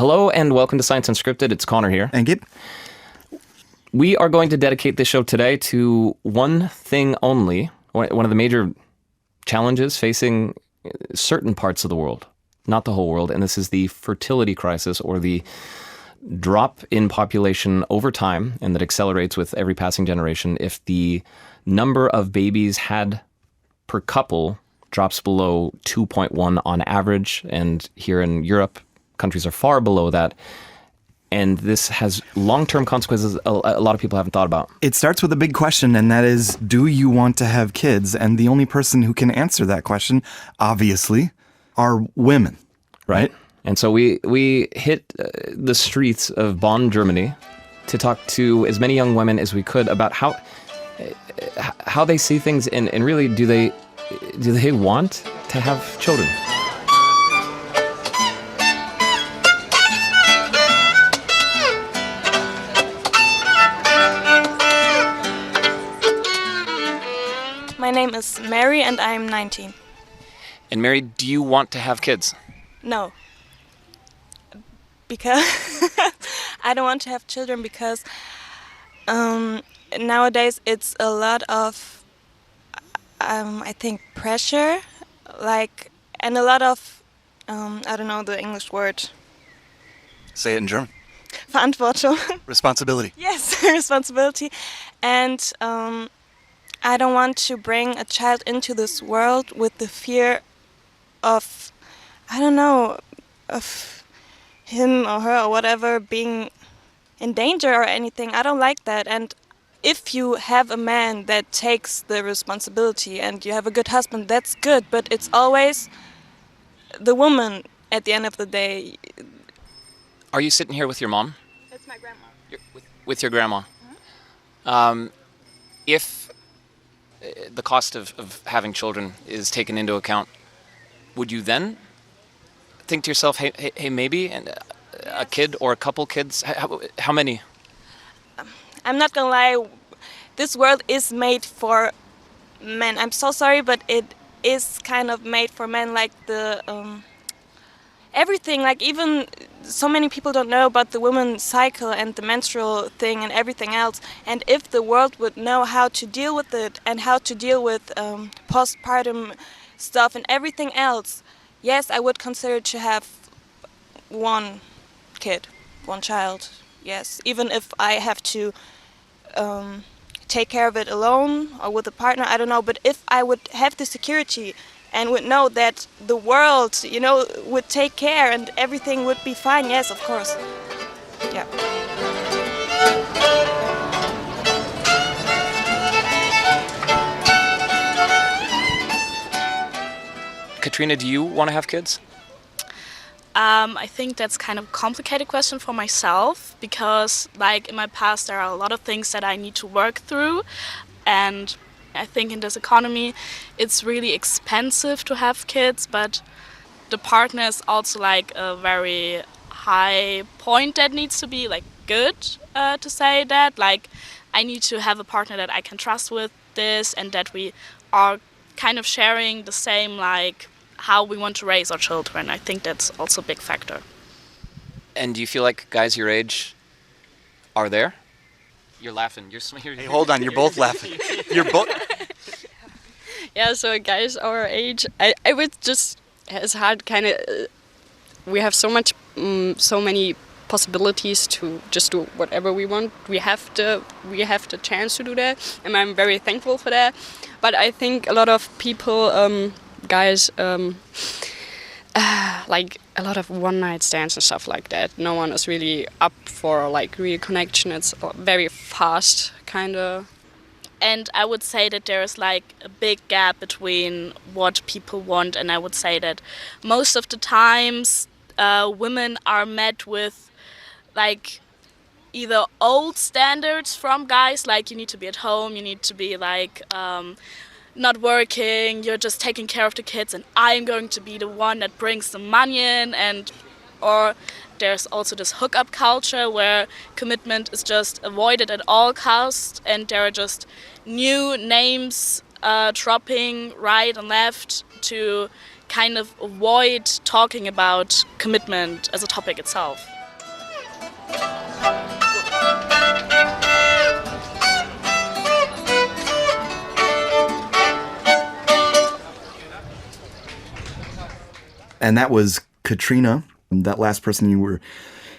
Hello and welcome to Science Unscripted. It's Connor here. And Gib. We are going to dedicate this show today to one thing only, one of the major challenges facing certain parts of the world, not the whole world, and this is the fertility crisis, or the drop in population over time, and that accelerates with every passing generation if the number of babies had per couple drops below 2.1 on average, and here in Europe, countries are far below that. And this has long-term consequences a lot of people haven't thought about. It starts with a big question, and that is, do you want to have kids? And the only person who can answer that question, obviously, are women, right? And so we hit the streets of Bonn, Germany, to talk to as many young women as we could about how they see things, and really, do they want to have children? My name is Mary and I'm 19. And Mary, do you want to have kids? No. Because I don't want to have children because nowadays it's a lot of, I think, pressure, and a lot of, I don't know the English word. Say it in German. Verantwortung. Responsibility. Yes, responsibility. And I don't want to bring a child into this world with the fear of, I don't know, of him or her or whatever being in danger or anything. I don't like that. And if you have a man that takes the responsibility and you have a good husband, that's good. But it's always the woman at the end of the day. Are you sitting here with your mom? That's my grandma. With your grandma? Mm-hmm. If the cost of having children is taken into account, would you then think to yourself, hey, maybe a kid or a couple kids? How many? I'm not gonna lie, this world is made for men. I'm so sorry, but it is kind of made for men, like the everything, like even so many people don't know about the women's cycle and the menstrual thing and everything else. And if the world would know how to deal with it and how to deal with postpartum stuff and everything else, yes, I would consider to have one kid, one child, yes. Even if I have to take care of it alone or with a partner, I don't know. But if I would have the security and would know that the world, would take care and everything would be fine, yes, of course. Yeah. Katrina, do you want to have kids? I think that's kind of a complicated question for myself because, in my past, there are a lot of things that I need to work through, and I think in this economy, it's really expensive to have kids, but the partner is also a very high point that needs to be good to say that. I need to have a partner that I can trust with this, and that we are kind of sharing the same how we want to raise our children. I think that's also a big factor. And do you feel like guys your age are there? You're laughing. Hey, hold on. You're both laughing. You're both. Yeah. So guys our age, I would just, it's hard kind of. We have so many possibilities to just do whatever we want. We have the chance to do that, and I'm very thankful for that. But I think a lot of people, guys, a lot of one-night stands and stuff like that. No one is really up for real connection. It's very fast, kind of. And I would say that there is a big gap between what people want, and I would say that most of the times women are met with either old standards from guys, you need to be at home, you need to be not working, you're just taking care of the kids, and I'm going to be the one that brings the money in, or there's also this hookup culture where commitment is just avoided at all costs, and there are just new names dropping right and left to kind of avoid talking about commitment as a topic itself. And that was Katrina, that last person you were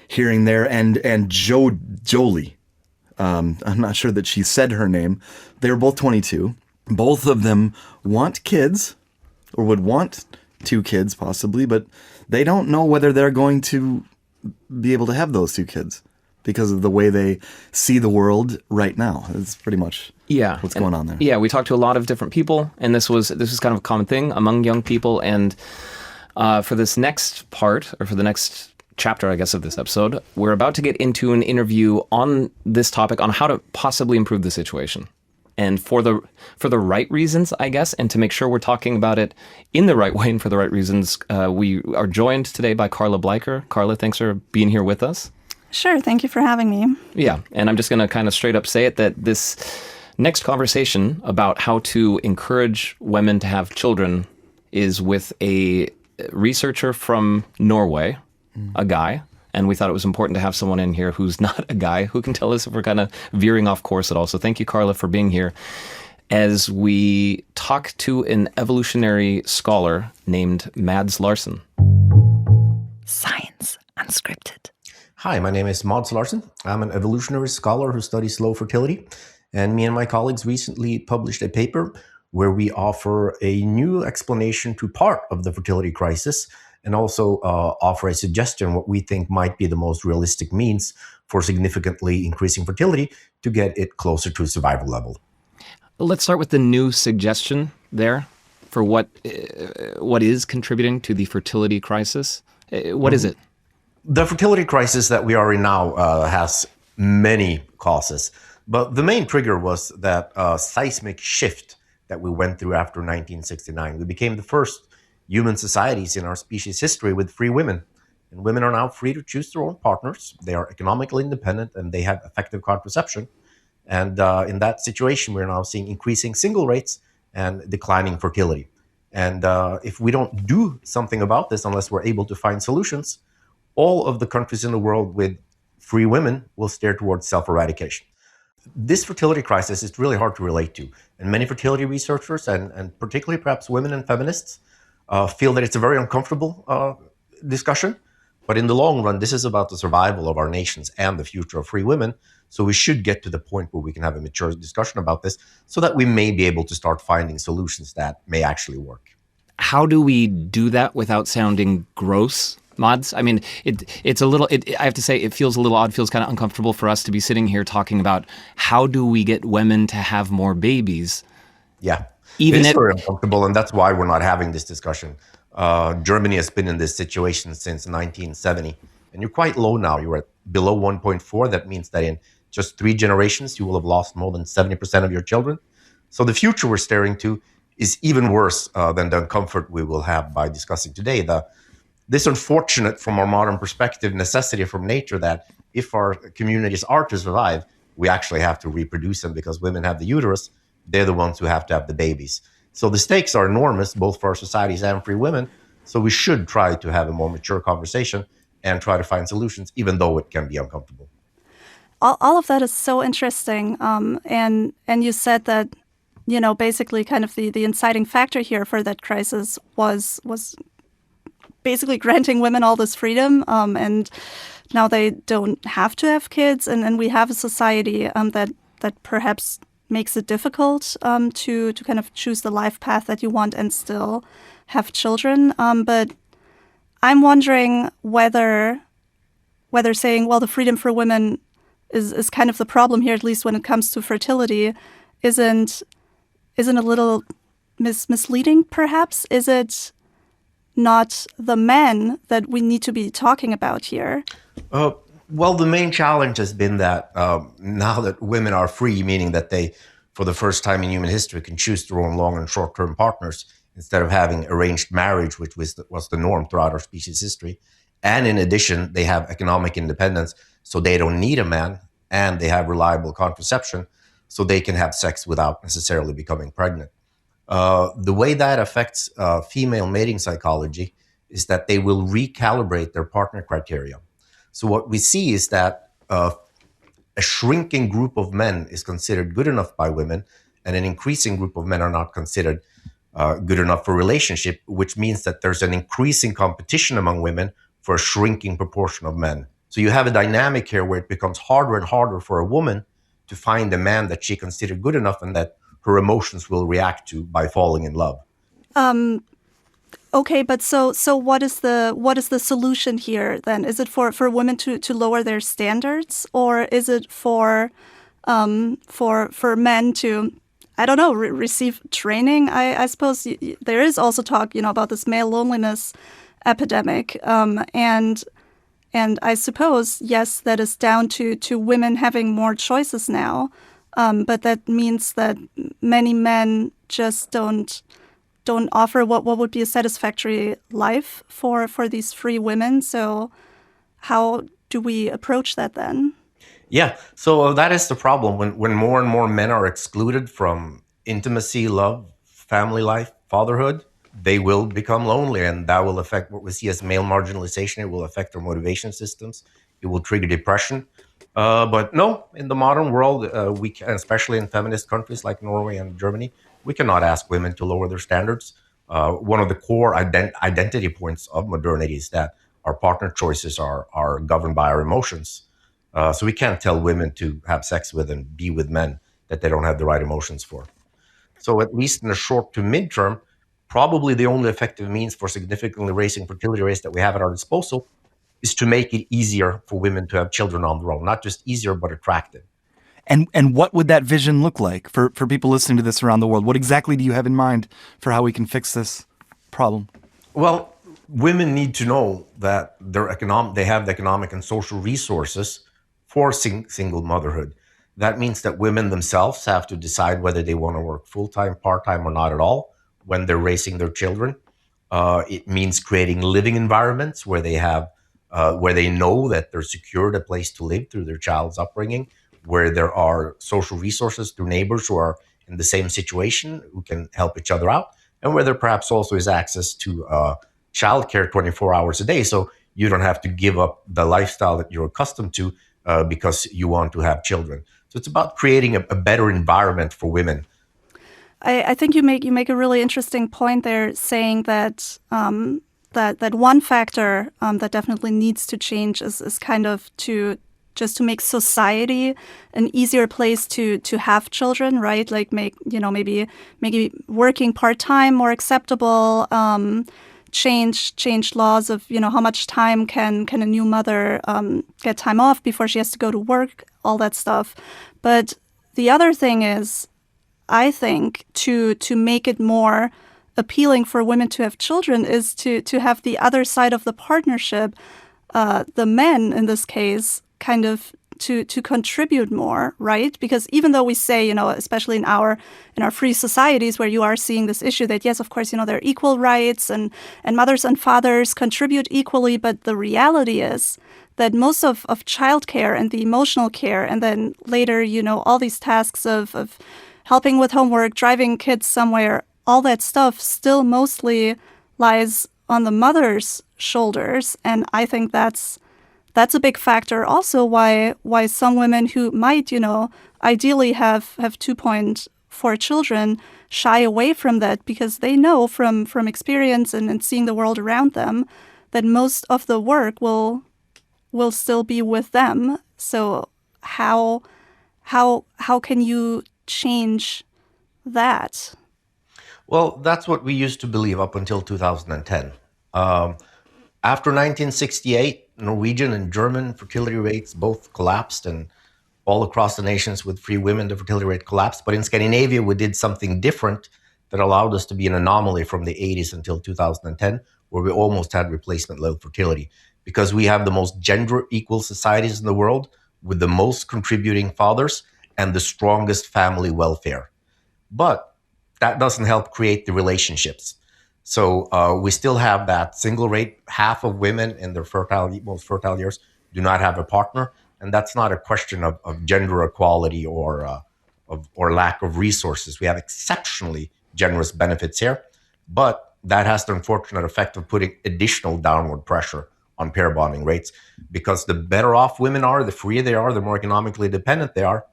hearing there, and Jolie. I'm not sure that she said her name. They were both 22. Both of them want kids, or would want 2 kids possibly, but they don't know whether they're going to be able to have those 2 kids because of the way they see the world right now. It's pretty much what's going on there. Yeah, we talked to a lot of different people, and this was kind of a common thing among young people. And for this next part, or for the next chapter, I guess, of this episode, we're about to get into an interview on this topic, on how to possibly improve the situation. And for the right reasons, I guess, and to make sure we're talking about it in the right way and for the right reasons, we are joined today by Carla Bleicher. Carla, thanks for being here with us. Sure, thank you for having me. Yeah, and I'm just going to kind of straight up say it, that this next conversation about how to encourage women to have children is with a researcher from Norway, a guy, and we thought it was important to have someone in here who's not a guy, who can tell us if we're kind of veering off course at all. So thank you, Carla, for being here as we talk to an evolutionary scholar named Mads Larsen. Science Unscripted. Hi, my name is Mads Larsen. I'm an evolutionary scholar who studies slow fertility, and me and my colleagues recently published a paper where we offer a new explanation to part of the fertility crisis, and also offer a suggestion what we think might be the most realistic means for significantly increasing fertility to get it closer to survival level. Let's start with the new suggestion there for what is contributing to the fertility crisis. What is it? The fertility crisis that we are in now has many causes, but the main trigger was that seismic shift that we went through after 1969. We became the first human societies in our species history with free women. And women are now free to choose their own partners. They are economically independent and they have effective contraception. And in that situation, we're now seeing increasing single rates and declining fertility. And if we don't do something about this, unless we're able to find solutions, all of the countries in the world with free women will steer towards self-eradication. This fertility crisis is really hard to relate to. And many fertility researchers, and particularly perhaps women and feminists, feel that it's a very uncomfortable discussion. But in the long run, this is about the survival of our nations and the future of free women. So we should get to the point where we can have a mature discussion about this so that we may be able to start finding solutions that may actually work. How do we do that without sounding gross, Mads? I mean, it's a little, I have to say, it feels a little odd, feels kind of uncomfortable for us to be sitting here talking about how do we get women to have more babies? Yeah. Even it's very uncomfortable, and that's why we're not having this discussion. Germany has been in this situation since 1970, and you're quite low now. You're at below 1.4. That means that in just 3 generations, you will have lost more than 70% of your children. So the future we're staring to is even worse than the comfort we will have by discussing today. This unfortunate, from our modern perspective, necessity from nature that if our communities are to survive, we actually have to reproduce them because women have the uterus. They're the ones who have to have the babies. So the stakes are enormous, both for our societies and free women. So we should try to have a more mature conversation and try to find solutions, even though it can be uncomfortable. All of that is so interesting. And you said that, you know, basically kind of the inciting factor here for that crisis was basically granting women all this freedom. And now they don't have to have kids. And we have a society that perhaps makes it difficult to kind of choose the life path that you want and still have children. But I'm wondering whether saying, well, the freedom for women is kind of the problem here, at least when it comes to fertility, isn't a little misleading, perhaps? Is it not the men that we need to be talking about here? Well, the main challenge has been that now that women are free, meaning that they, for the first time in human history, can choose their own long and short-term partners instead of having arranged marriage, which was the norm throughout our species history. And in addition, they have economic independence, so they don't need a man, and they have reliable contraception, so they can have sex without necessarily becoming pregnant. The way that affects female mating psychology is that they will recalibrate their partner criteria. So what we see is that uh, a shrinking group of men is considered good enough by women, and an increasing group of men are not considered good enough for relationship, which means that there's an increasing competition among women for a shrinking proportion of men. So you have a dynamic here where it becomes harder and harder for a woman to find a man that she considered good enough and that her emotions will react to by falling in love. Okay, but so what is the solution here then? Is it for women to lower their standards, or is it for men to, I don't know, receive training? I suppose there is also talk, about this male loneliness epidemic, and I suppose, yes, that is down to women having more choices now, but that means that many men just don't offer what would be a satisfactory life for these free women. So how do we approach that then? Yeah, so that is the problem. When more and more men are excluded from intimacy, love, family life, fatherhood, they will become lonely, and that will affect what we see as male marginalization. It will affect their motivation systems. It will trigger depression. But no, in the modern world, we can, especially in feminist countries like Norway and Germany, we cannot ask women to lower their standards. One of the core identity points of modernity is that our partner choices are governed by our emotions. So we can't tell women to have sex with and be with men that they don't have the right emotions for. So at least in the short to midterm, probably the only effective means for significantly raising fertility rates that we have at our disposal is to make it easier for women to have children on their own. Not just easier, but attractive. And what would that vision look like for people listening to this around the world? What exactly do you have in mind for how we can fix this problem? Well, women need to know that they have the economic and social resources for single motherhood. That means that women themselves have to decide whether they want to work full time, part time, or not at all when they're raising their children. It means creating living environments where they know that they're secured a place to live through their child's upbringing, where there are social resources through neighbors who are in the same situation who can help each other out, and where there perhaps also is access to childcare 24 hours a day, so you don't have to give up the lifestyle that you're accustomed to because you want to have children. So it's about creating a better environment for women. I think you make a really interesting point there, saying that that one factor that definitely needs to change is kind of to make society an easier place to have children, right? Like maybe working part-time more acceptable, change laws of how much time can a new mother get time off before she has to go to work, all that stuff. But the other thing is, I think to make it more appealing for women to have children is to have the other side of the partnership, the men in this case, kind of to contribute more, right? Because even though we say, especially in our free societies where you are seeing this issue that yes, of course, there are equal rights and mothers and fathers contribute equally, but the reality is that most of childcare and the emotional care, and then later, all these tasks of helping with homework, driving kids somewhere, all that stuff still mostly lies on the mother's shoulders. And I think that's a big factor also why some women who might, ideally have 2.4 children shy away from that, because they know from experience and seeing the world around them that most of the work will still be with them. So how can you change that? Well, that's what we used to believe up until 2010. After 1968, Norwegian and German fertility rates both collapsed, and all across the nations with free women, the fertility rate collapsed. But in Scandinavia, we did something different that allowed us to be an anomaly from the 80s until 2010, where we almost had replacement level fertility, because we have the most gender equal societies in the world with the most contributing fathers and the strongest family welfare. But that doesn't help create the relationships. So we still have that single rate. Half of women in their most fertile years do not have a partner, and that's not a question of gender equality or lack of resources. We have exceptionally generous benefits here, but that has the unfortunate effect of putting additional downward pressure on pair bonding rates, because the better off women are, the freer they are, the more economically dependent they are,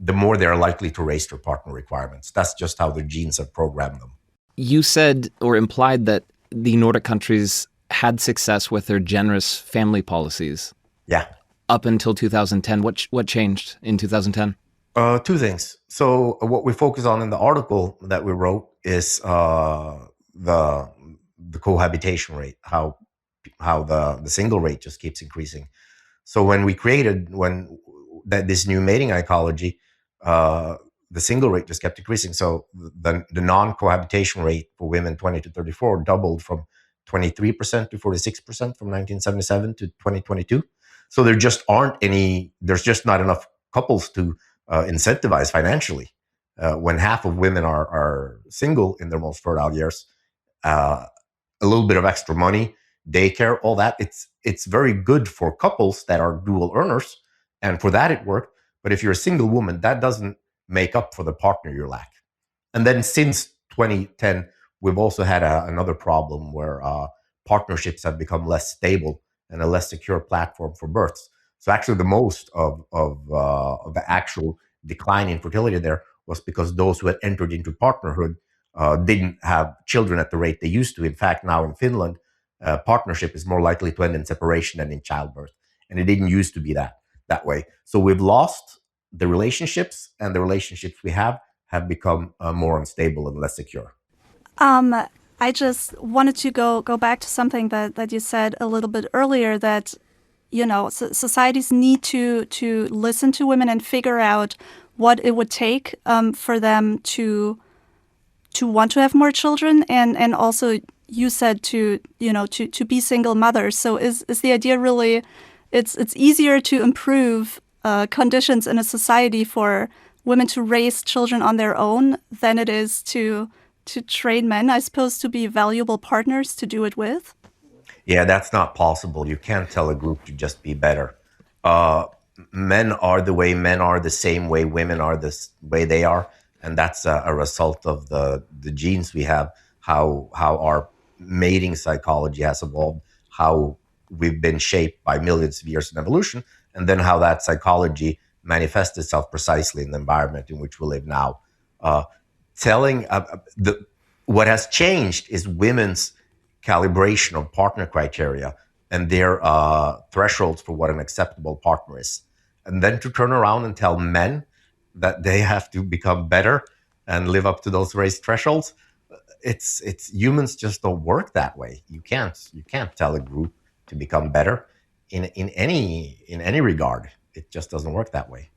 the more they're likely to raise their partner requirements. That's just how their genes have programmed them. You said or implied that the Nordic countries had success with their generous family policies Yeah. up until 2010. What changed in 2010? Two things. So what we focus on in the article that we wrote is the cohabitation rate, how the single rate just keeps increasing. So when we created this new mating ecology, the single rate just kept decreasing. So the non-cohabitation rate for women 20 to 34 doubled from 23% to 46% from 1977 to 2022. So there's just not enough couples to incentivize financially. When half of women are single in their most fertile years, a little bit of extra money, daycare, all that, it's very good for couples that are dual earners, and for that it worked. But if you're a single woman, that doesn't make up for the partner you lack. And then since 2010, we've also had another problem where partnerships have become less stable and a less secure platform for births. So actually, the most of the actual decline in fertility there was because those who had entered into partnerhood didn't have children at the rate they used to. In fact, now in Finland, partnership is more likely to end in separation than in childbirth, and it didn't used to be that way. So we've lost the relationships, and the relationships we have become more unstable and less secure. I just wanted to go back to something that you said a little bit earlier, that societies need to listen to women and figure out what it would take for them to want to have more children, and also you said to be single mothers. So is the idea really it's easier to improve conditions in a society for women to raise children on their own than it is to train men, I suppose, to be valuable partners to do it with? Yeah, that's not possible. You can't tell a group to just be better. Men are the way men are, the same way women are the way they are, and that's a result of the genes we have, how our mating psychology has evolved, how we've been shaped by millions of years in evolution, and then how that psychology manifests itself precisely in the environment in which we live now. Telling what has changed is women's calibration of partner criteria and their thresholds for what an acceptable partner is, and then to turn around and tell men that they have to become better and live up to those raised thresholds. It's humans just don't work that way. You can't tell a group to become better in any regard. It just doesn't work that way.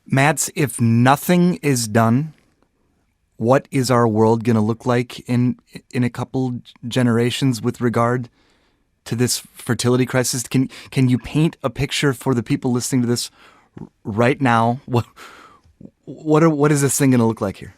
Mads, if nothing is done, what is our world going to look like in a couple generations with regard to this fertility crisis? Can you paint a picture for the people listening to this right now? What is this thing going to look like here?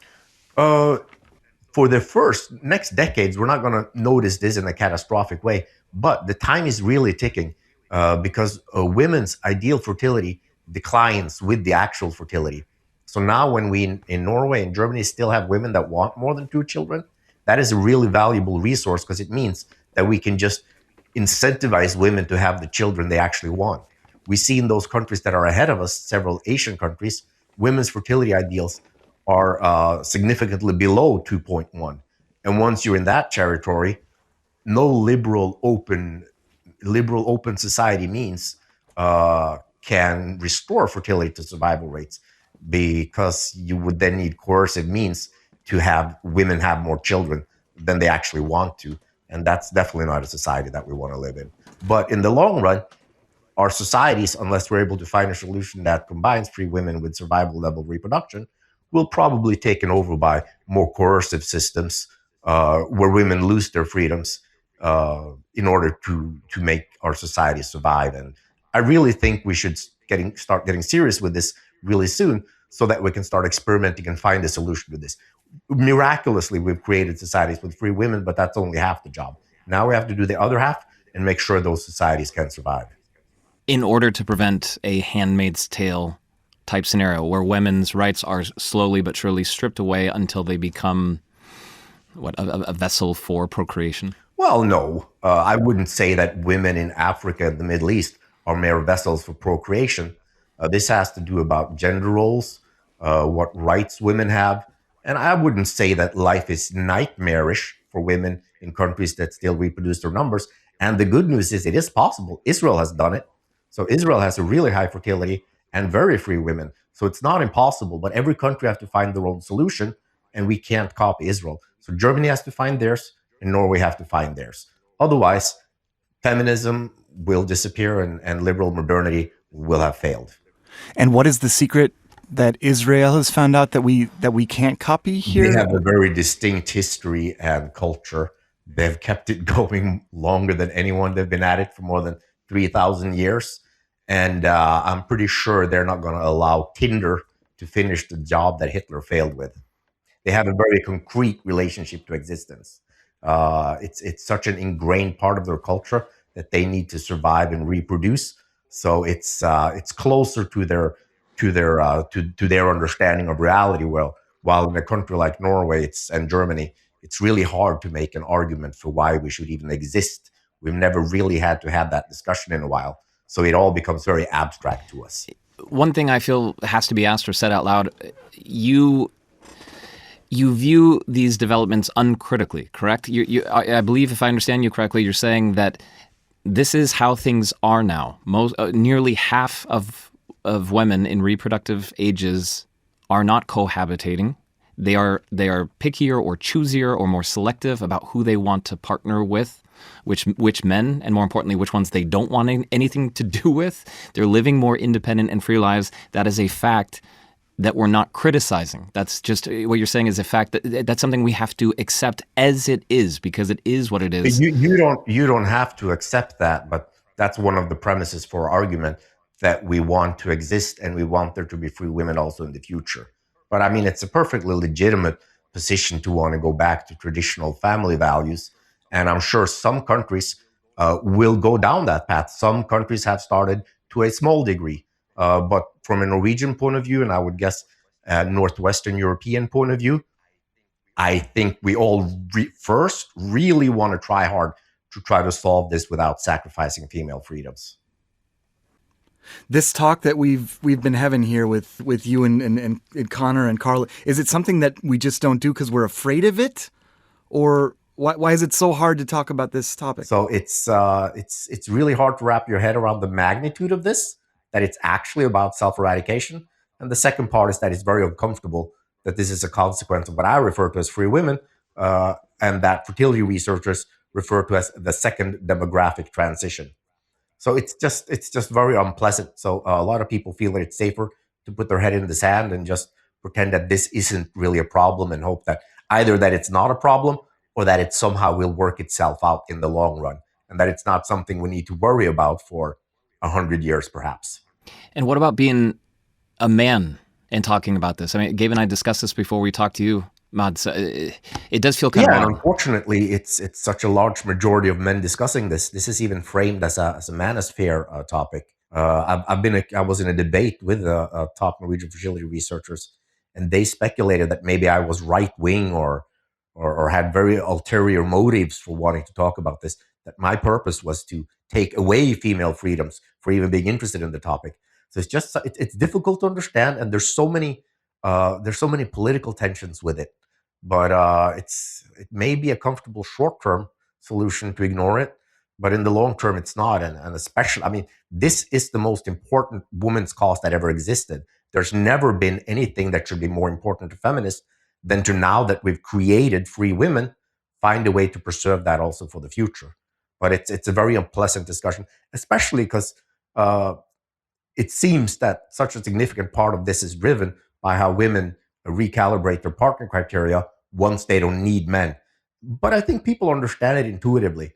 For the next decades, we're not going to notice this in a catastrophic way, but the time is really ticking because women's ideal fertility declines with the actual fertility. So now when we in Norway and Germany still have women that want more than 2 children, that is a really valuable resource because it means that we can just incentivize women to have the children they actually want. We see in those countries that are ahead of us, several Asian countries, women's fertility ideals are significantly below 2.1. And once you're in that territory, no liberal open society means can restore fertility to survival rates, because you would then need coercive means to have women have more children than they actually want to. And that's definitely not a society that we want to live in. But in the long run, our societies, unless we're able to find a solution that combines free women with survival level reproduction, will probably taken over by more coercive systems where women lose their freedoms in order to make our society survive. And I really think we should start getting serious with this really soon, so that we can start experimenting and find a solution to this. Miraculously, we've created societies with free women, but that's only half the job. Now we have to do the other half and make sure those societies can survive. In order to prevent a Handmaid's Tale type scenario where women's rights are slowly but surely stripped away until they become a vessel for procreation? Well, no, I wouldn't say that women in Africa and the Middle East are mere vessels for procreation. This has to do about gender roles, what rights women have, and I wouldn't say that life is nightmarish for women in countries that still reproduce their numbers. And the good news is it is possible. Israel has done it. So Israel has a really high fertility and very free women. So it's not impossible, but every country has to find their own solution, and we can't copy Israel. So Germany has to find theirs, and Norway have to find theirs. Otherwise, feminism will disappear, and liberal modernity will have failed. And what is the secret that Israel has found out that we can't copy here? They have a very distinct history and culture. They've kept it going longer than anyone. They've been at it for more than 3,000 years. And I'm pretty sure they're not going to allow Tinder to finish the job that Hitler failed with. They have a very concrete relationship to existence. It's such an ingrained part of their culture that they need to survive and reproduce. So it's closer to their understanding of reality. Well, while in a country like Norway and Germany, it's really hard to make an argument for why we should even exist. We've never really had to have that discussion in a while, so it all becomes very abstract to us. One thing I feel has to be asked or said out loud: you view these developments uncritically, correct? I believe, if I understand you correctly, you're saying that this is how things are now. Nearly half of women in reproductive ages are not cohabitating. They are pickier or choosier or more selective about who they want to partner with, which men, and more importantly, which ones they don't want anything to do with. They're living more independent and free lives. That is a fact that we're not criticizing. That's just what you're saying is a fact that's something we have to accept as it is, because it is what it is. You don't have to accept that, but that's one of the premises for our argument, that we want to exist and we want there to be free women also in the future. But I mean, it's a perfectly legitimate position to want to go back to traditional family values, and I'm sure some countries will go down that path. Some countries have started to a small degree. But from a Norwegian point of view, and I would guess a Northwestern European point of view, I think we all first really want to try hard to try to solve this without sacrificing female freedoms. This talk that we've been having here with you and Connor and Carl, is it something that we just don't do because we're afraid of it, or why is it so hard to talk about this topic? So it's really hard to wrap your head around the magnitude of this, that it's actually about self-eradication. And the second part is that it's very uncomfortable that this is a consequence of what I refer to as free women, and that fertility researchers refer to as the second demographic transition. So it's just very unpleasant. So a lot of people feel that it's safer to put their head in the sand and just pretend that this isn't really a problem, and hope that either that it's not a problem or that it somehow will work itself out in the long run, and that it's not something we need to worry about for 100 years, perhaps. And what about being a man and talking about this? I mean, Gabe and I discussed this before we talked to you, Mads. It does feel kind of And wrong. unfortunately, it's such a large majority of men discussing this. This is even framed as a manosphere topic. I was in a debate with top Norwegian fertility researchers, and they speculated that maybe I was right wing or had very ulterior motives for wanting to talk about this. That my purpose was to take away female freedoms for even being interested in the topic. So it's difficult to understand, and there's so many political tensions with it. But it may be a comfortable short term solution to ignore it, but in the long term, it's not. And especially, I mean, this is the most important women's cause that ever existed. There's never been anything that should be more important to feminists than to, now that we've created free women, find a way to preserve that also for the future. But it's a very unpleasant discussion, especially because it seems that such a significant part of this is driven by how women recalibrate their partner criteria once they don't need men. But I think people understand it intuitively.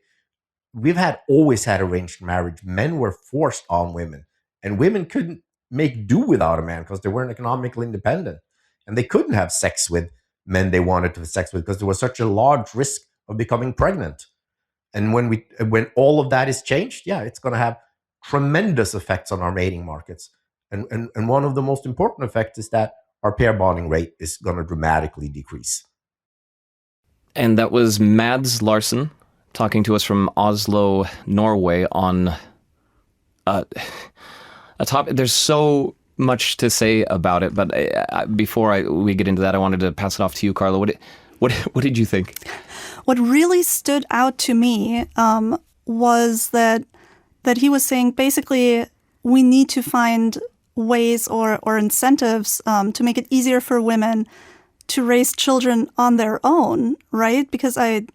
We've always had arranged marriage. Men were forced on women, and women couldn't make do without a man because they weren't economically independent, and they couldn't have sex with men they wanted to have sex with because there was such a large risk of becoming pregnant. And when all of that is changed, yeah, it's going to have tremendous effects on our mating markets. And one of the most important effects is that our pair bonding rate is going to dramatically decrease. And that was Mads Larsen, talking to us from Oslo, Norway, on a topic. There's so much to say about it, but before we get into that, I wanted to pass it off to you, Carla. What did you think? What really stood out to me was that he was saying basically we need to find ways or incentives to make it easier for women to raise children on their own, right? Because I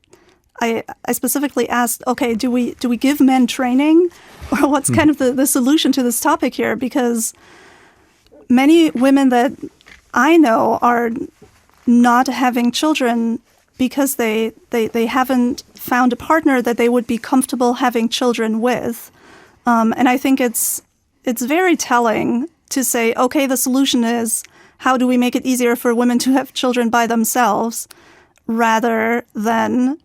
specifically asked, okay, do we give men training, or what's kind of the solution to this topic here? Because many women that I know are not having children because they haven't found a partner that they would be comfortable having children with. And I think it's very telling to say, okay, the solution is how do we make it easier for women to have children by themselves, rather than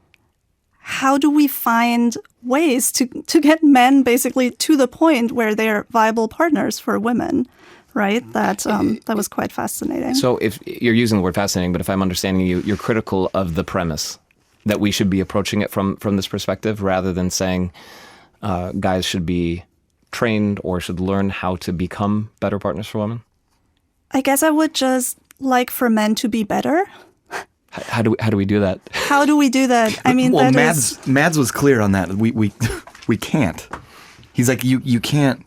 how do we find ways to get men basically to the point where they're viable partners for women, right? That was quite fascinating. So if you're using the word fascinating, but if I'm understanding you, you're critical of the premise that we should be approaching it from this perspective, rather than saying guys should be trained or should learn how to become better partners for women? I guess I would just like for men to be better. How do we do that? How do we do that? I mean, well, that Mads was clear on that. We can't. He's like, you can't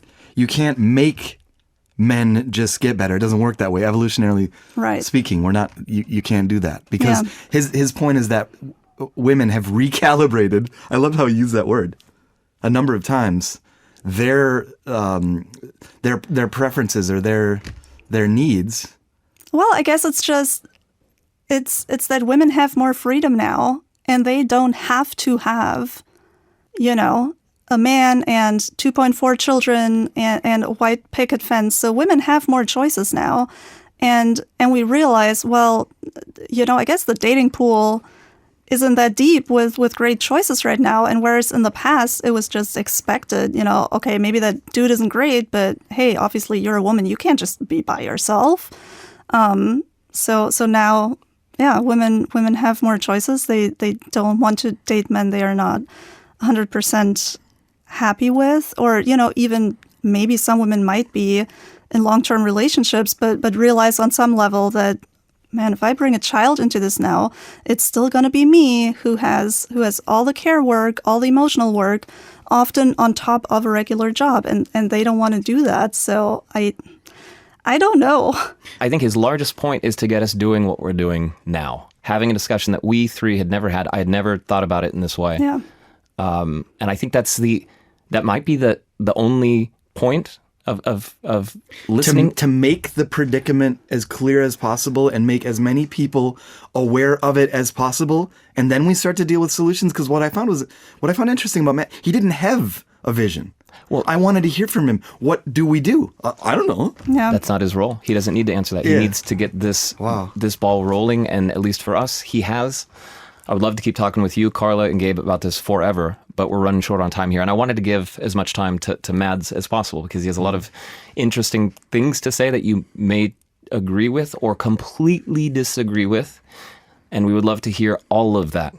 make men just get better. It doesn't work that way. Evolutionarily speaking, we're not. You can't do that, because his point is that women have recalibrated. I love how he used that word a number of times. Their preferences or their needs. Well, I guess it's just it's that women have more freedom now, and they don't have to have, a man and 2.4 children and a white picket fence. So women have more choices now, and we realize, well, I guess the dating pool isn't that deep with great choices right now. And whereas in the past it was just expected, okay, maybe that dude isn't great, but hey, obviously you're a woman, you can't just be by yourself. So now, women have more choices. They don't want to date men they are not 100% happy with, or even maybe some women might be in long-term relationships, but realize on some level that, man, if I bring a child into this now, it's still going to be me who has all the care work, all the emotional work, often on top of a regular job, and they don't want to do that. So I don't know. I think his largest point is to get us doing what we're doing now, having a discussion that we three had never had. I had never thought about it in this way. Yeah. And I think that might be the only point of listening. To make the predicament as clear as possible and make as many people aware of it as possible, and then we start to deal with solutions. Because what I found interesting about Matt, he didn't have a vision. Well, I wanted to hear from him. What do we do? I don't know. Yeah. That's not his role. He doesn't need to answer that. He needs to get this ball rolling, and at least for us, he has. I would love to keep talking with you, Carla and Gabe, about this forever, but we're running short on time here. And I wanted to give as much time to Mads as possible, because he has a lot of interesting things to say that you may agree with or completely disagree with. And we would love to hear all of that.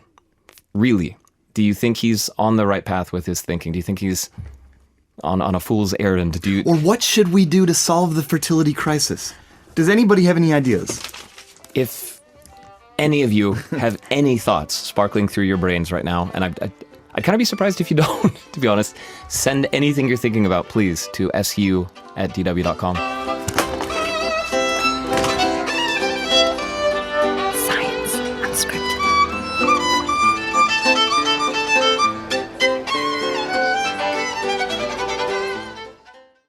Really, do you think he's on the right path with his thinking? Do you think he's on a fool's errand? Or what should we do to solve the fertility crisis? Does anybody have any ideas? If any of you have any thoughts sparkling through your brains right now, and I'd kind of be surprised if you don't, to be honest, send anything you're thinking about, please, to su@dw.com.